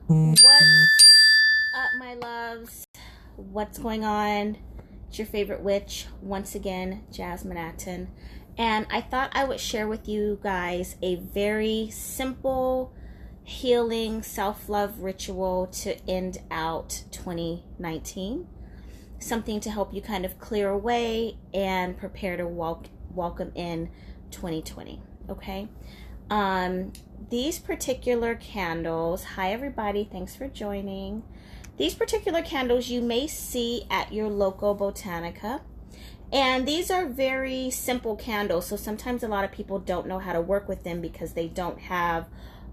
What's up, my loves? What's going on? It's your favorite witch, once again, Jasmine Acton. And I thought I would share with you guys a very simple healing self-love ritual to end out 2019. Something to help you kind of clear away and prepare to welcome in 2020. Okay? These particular candles, hi everybody, thanks for joining. These particular candles you may see at your local Botanica. And these are very simple candles, so sometimes a lot of people don't know how to work with them because they don't have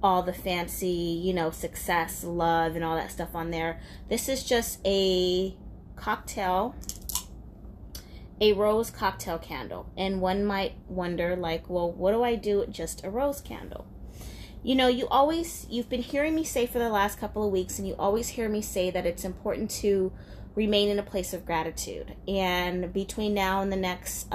all the fancy, success, love, and all that stuff on there. This is just a cocktail, a rose cocktail candle. And one might wonder, like, well, what do I do with just a rose candle? You've been hearing me say for the last couple of weeks, and you always hear me say that it's important to remain in a place of gratitude. And between now and the next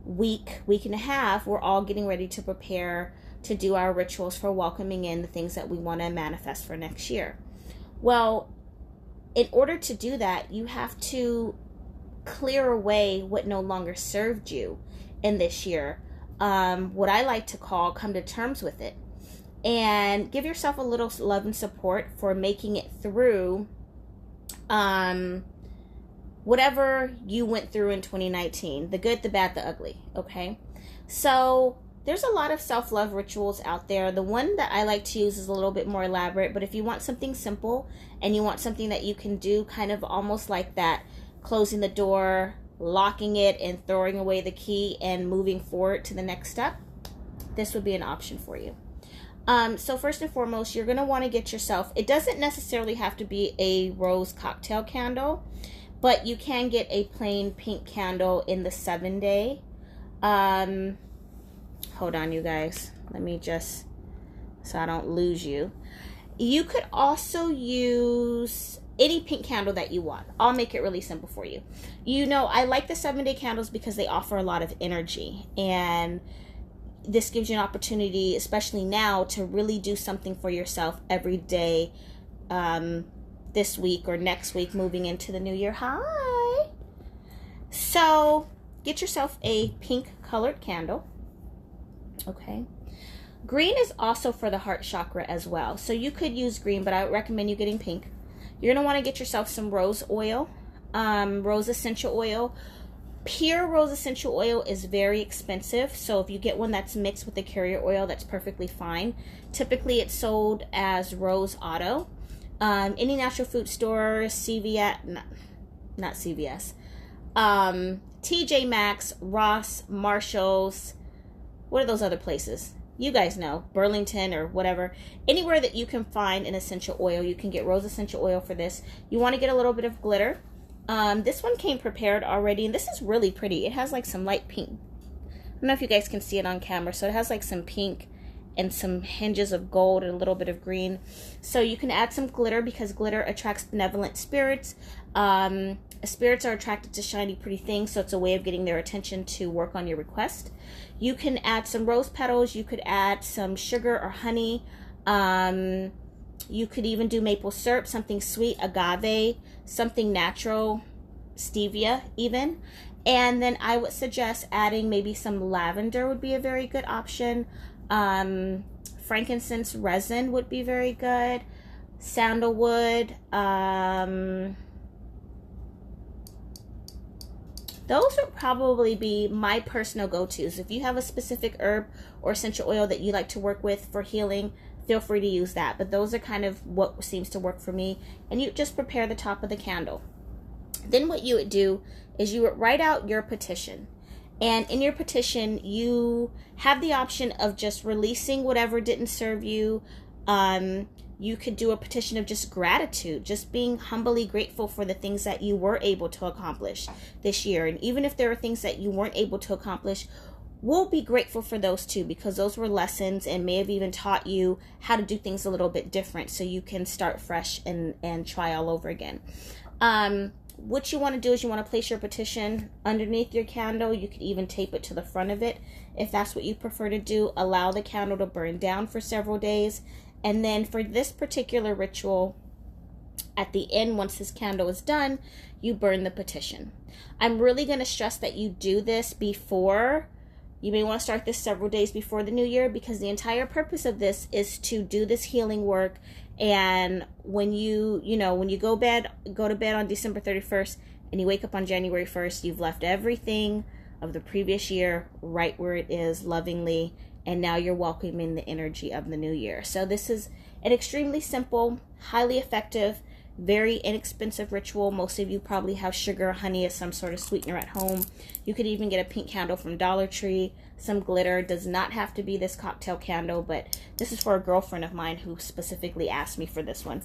week and a half, we're all getting ready to prepare to do our rituals for welcoming in the things that we want to manifest for next year. Well, in order to do that, you have to clear away what no longer served you in this year. What I like to call come to terms with it. And give yourself a little love and support for making it through whatever you went through in 2019. The good, the bad, the ugly. Okay? So there's a lot of self-love rituals out there. The one that I like to use is a little bit more elaborate. But if you want something simple and you want something that you can do kind of almost like that, closing the door, locking it, and throwing away the key and moving forward to the next step, this would be an option for you. So first and foremost, you're going to want to get yourself, it doesn't necessarily have to be a rose cocktail candle, but you can get a plain pink candle in the 7-day. Hold on, you guys. Let me just, so I don't lose you. You could also use any pink candle that you want. I'll make it really simple for you. I like the 7-day candles because they offer a lot of energy, and this gives you an opportunity, especially now, to really do something for yourself every day this week or next week moving into the new year. Hi! So get yourself a pink colored candle. Okay. Green is also for the heart chakra as well. So you could use green, but I would recommend you getting pink. You're going to want to get yourself some rose oil, rose essential oil. Pure rose essential oil is very expensive, so if you get one that's mixed with the carrier oil, that's perfectly fine. Typically, it's sold as Rose Auto. Any natural food store, CVS, not CVS, TJ Maxx, Ross, Marshalls, what are those other places? You guys know, Burlington or whatever. Anywhere that you can find an essential oil, you can get rose essential oil for this. You want to get a little bit of glitter. This one came prepared already, and this is really pretty. It has like some light pink. I don't know if you guys can see it on camera. So it has like some pink and some hinges of gold and a little bit of green. So you can add some glitter because glitter attracts benevolent spirits. Spirits are attracted to shiny, pretty things, so it's a way of getting their attention to work on your request. You can add some rose petals. You could add some sugar or honey. You could even do maple syrup, something sweet, agave, something natural, stevia even. And then I would suggest adding maybe some lavender would be a very good option. Frankincense resin would be very good. Sandalwood. Those would probably be my personal go-tos. If you have a specific herb or essential oil that you like to work with for healing, feel free to use that. But those are kind of what seems to work for me. And you just prepare the top of the candle. Then what you would do is you would write out your petition. And in your petition, you have the option of just releasing whatever didn't serve you. You could do a petition of just gratitude, just being humbly grateful for the things that you were able to accomplish this year. And even if there are things that you weren't able to accomplish, we'll be grateful for those too, because those were lessons and may have even taught you how to do things a little bit different so you can start fresh and try all over again. What you want to do is you want to place your petition underneath your candle. You could even tape it to the front of it if that's what you prefer to do. Allow the candle to burn down for several days And then for this particular ritual, at the end, once this candle is done, you burn the petition. I'm really going to stress that you do this before. You may want to start this several days before the new year, because the entire purpose of this is to do this healing work. And when you go to bed on December 31st and you wake up on January 1st, you've left everything of the previous year right where it is, lovingly, and now you're welcoming the energy of the new year. So this is an extremely simple, highly effective, very inexpensive ritual. Most of you probably have sugar, honey as some sort of sweetener at home. You could even get a pink candle from Dollar Tree, some glitter. Does not have to be this cocktail candle, but this is for a girlfriend of mine who specifically asked me for this one.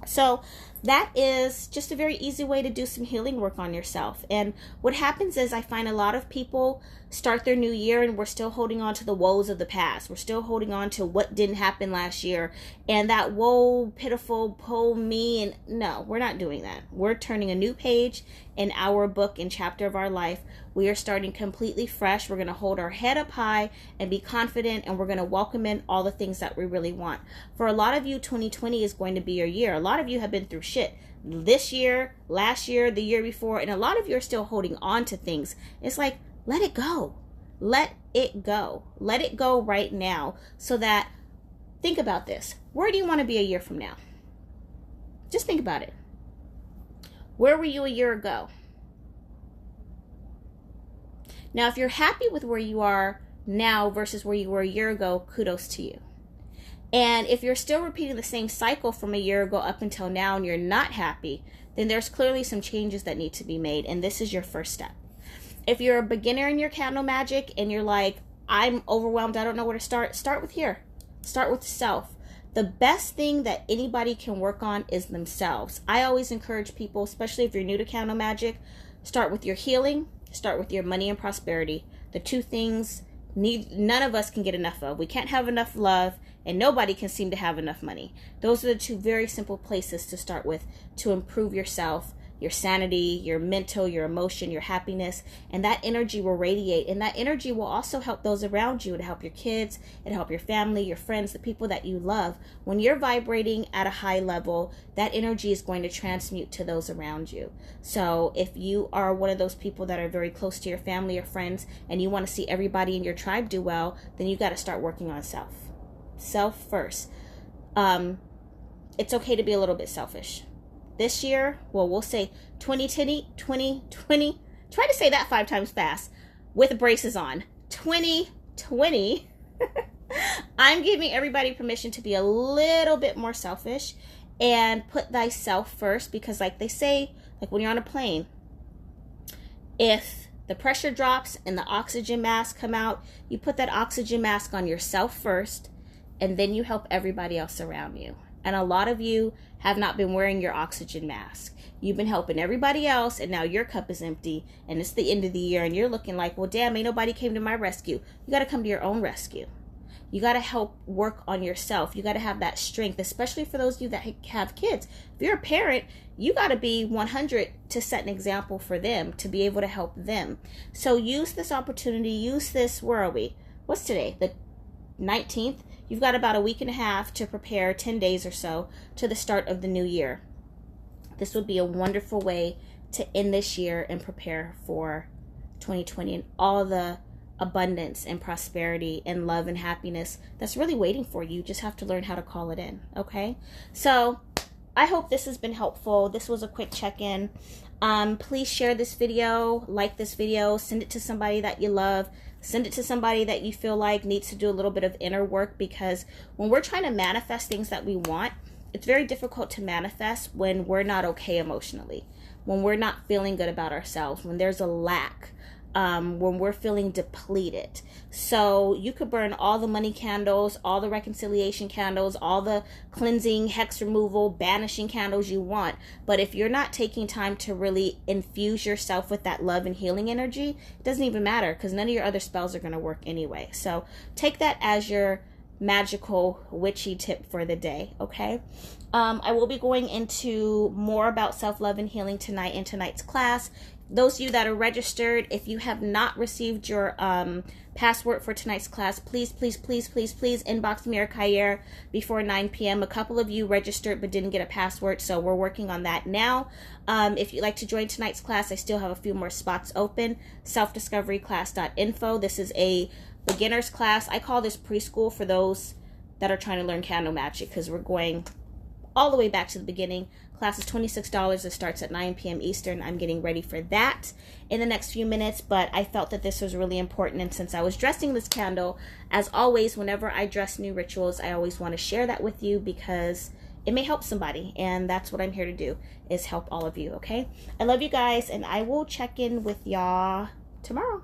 So that is just a very easy way to do some healing work on yourself. And what happens is I find a lot of people start their new year and we're still holding on to the woes of the past. We're still holding on to what didn't happen last year and that woe, pitiful, poor me. And no, we're not doing that. We're turning a new page in our book and chapter of our life. We are starting completely fresh. We're going to hold our head up high and be confident, and we're going to welcome in all the things that we really want. For a lot of you, 2020 is going to be your year. A lot of you have been through shit this year, last year, the year before, and a lot of you are still holding on to things. It's like, let it go. Let it go. Let it go right now. So that, think about this. Where do you want to be a year from now? Just think about it. Where were you a year ago? Now, if you're happy with where you are now versus where you were a year ago, kudos to you. And if you're still repeating the same cycle from a year ago up until now and you're not happy, then there's clearly some changes that need to be made, and this is your first step. If you're a beginner in your candle magic and you're like, I'm overwhelmed, I don't know where to start with here. Start with self. The best thing that anybody can work on is themselves. I always encourage people, especially if you're new to candle magic, start with your healing, start with your money and prosperity. The two things none of us can get enough of. We can't have enough love, and nobody can seem to have enough money. Those are the two very simple places to start with to improve yourself, your sanity, your mental, your emotion, your happiness, and that energy will radiate, and that energy will also help those around you. It'll help your kids, it'll help your family, your friends, the people that you love. When you're vibrating at a high level, that energy is going to transmute to those around you. So if you are one of those people that are very close to your family or friends and you want to see everybody in your tribe do well, then you got to start working on self first. It's okay to be a little bit selfish. This year, well, we'll say 2020, try to say that 5 times fast with braces on. 2020, I'm giving everybody permission to be a little bit more selfish and put thyself first, because like they say, like when you're on a plane, if the pressure drops and the oxygen mask come out, you put that oxygen mask on yourself first, and then you help everybody else around you. And a lot of you have not been wearing your oxygen mask. You've been helping everybody else, and now your cup is empty, and it's the end of the year, and you're looking like, well, damn, ain't nobody came to my rescue. You got to come to your own rescue. You got to help work on yourself. You got to have that strength, especially for those of you that have kids. If you're a parent, you got to be 100 to set an example for them, to be able to help them. So use this opportunity. Use this, where are we? What's today? The 19th? You've got about a week and a half to prepare, 10 days or so, to the start of the new year. This would be a wonderful way to end this year and prepare for 2020 and all the abundance and prosperity and love and happiness that's really waiting for you. You just have to learn how to call it in, okay? So I hope this has been helpful. This was a quick check-in. Please share this video, like this video, send it to somebody that you love. Send it to somebody that you feel like needs to do a little bit of inner work, because when we're trying to manifest things that we want, it's very difficult to manifest when we're not okay emotionally, when we're not feeling good about ourselves, when there's a lack, when we're feeling depleted. So you could burn all the money candles, all the reconciliation candles, all the cleansing, hex removal, banishing candles you want. But if you're not taking time to really infuse yourself with that love and healing energy, it doesn't even matter, because none of your other spells are going to work anyway. So take that as your magical witchy tip for the day, okay? I will be going into more about self-love and healing tonight in tonight's class. those of you that are registered, if you have not received your password for tonight's class, please inbox me or Khayr before 9 p.m. A couple of you registered but didn't get a password, so we're working on that now. If you'd like to join tonight's class, I still have a few more spots open. selfdiscoveryclass.info. This is a beginner's class. I call this preschool for those that are trying to learn candle magic, because we're going all the way back to the beginning. Class is $26. It starts at 9 p.m. Eastern. I'm getting ready for that in the next few minutes, but I felt that this was really important, and since I was dressing this candle, as always, whenever I dress new rituals, I always want to share that with you because it may help somebody, and that's what I'm here to do, is help all of you, okay? I love you guys, and I will check in with y'all tomorrow.